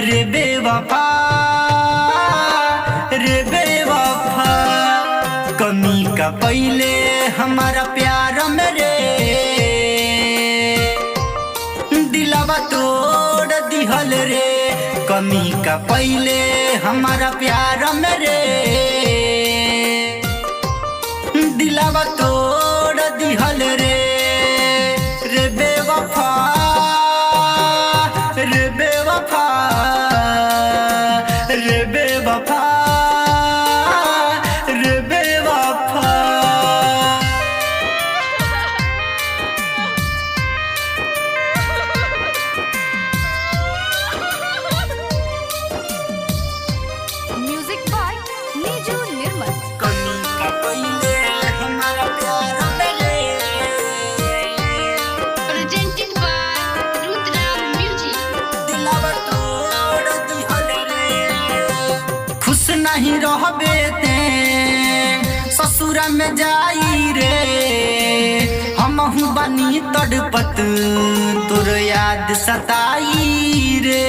रे बेवफा रे बेवफा, कमी का पहले हमारा प्यार में रे, दिलवा तोड़ दिहल रे। कमी का पहले हमारा प्यार में रे, दिलवा तोड़ दिहल रे। रे बेवफा रे बेवफा रे बेवफा रे बेवफा। म्यूजिक बाय नीजू निर्मल। कमी का पहले हमारा प्यार में रे, प्रेजेंटेड बाय रुद्रा म्यूजिक। दिलवा तोड़ दिहल रे। खुश नहीं रहबे ते ससुरा में जाई रे, हमहु बनी तड़पत तोर याद सताई रे।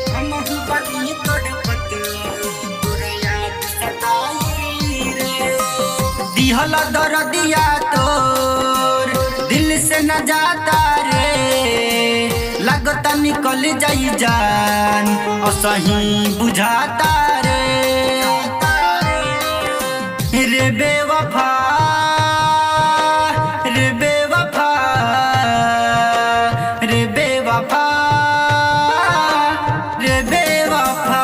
हमहु बनी तड़पत तोर याद सताई रे। दिहल दर्दिया तोर दिल से न जाता रे, लगता निकल जाई जान असही बुझाता रे। रे बेवफा रे बेवफा रे बेवफा रे बेवफा,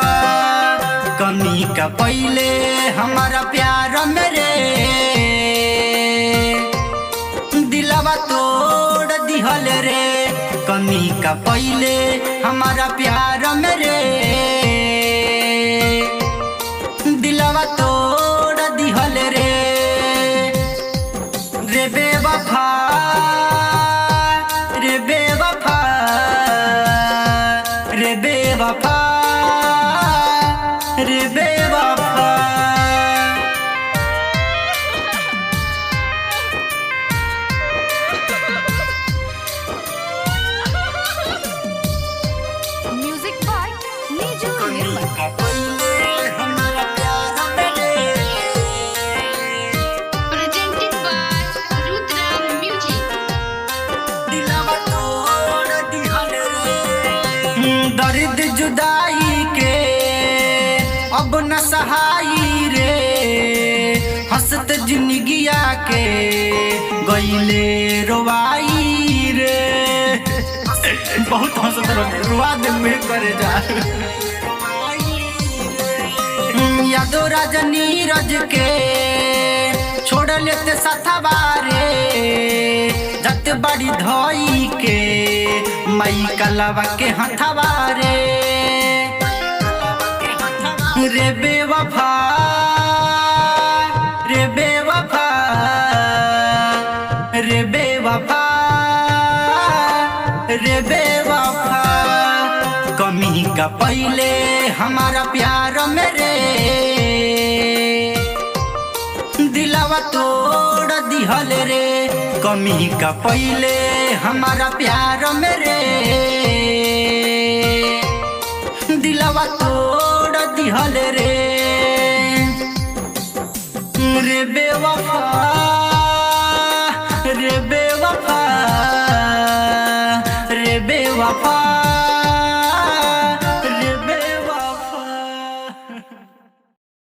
कमी का पहले हमारा प्यार में रे, दिलवा तोड़ दिहल रे। कमी का पहले हमारा प्यार में रे, दिलवा तोड़ दिहल रे। रे बेवफा रे बेवफा रे बेवफा रे बेवफा। म्यूजिक बाय नीजू निर्मल। का पहले हमारा प्यार में रे, प्रेजेंटेड बाय रुद्रा म्यूजिक। दिलवा तोड़ दिहल रे। दर्द जुदाई के अब न सहाई रे, हंसत जिंदगिया के गईले रोवाई रे। बहुत हंसत रुआ दिल में करे जा। यादो राज नीरज के छोड़ लेते साथवा रे, जत बड़ी धोई के मई कलवा के हथवा रे। रे बेवफा रे बेवफा रे बेवफा रे बेवफा, कमी का पहले हमारा प्यार में रे, दिलवा तोड़ दिहल रे। कमी का पहले हमारा प्यार में रे, दिलवा तोड़ दिहल रे। रे बेवफा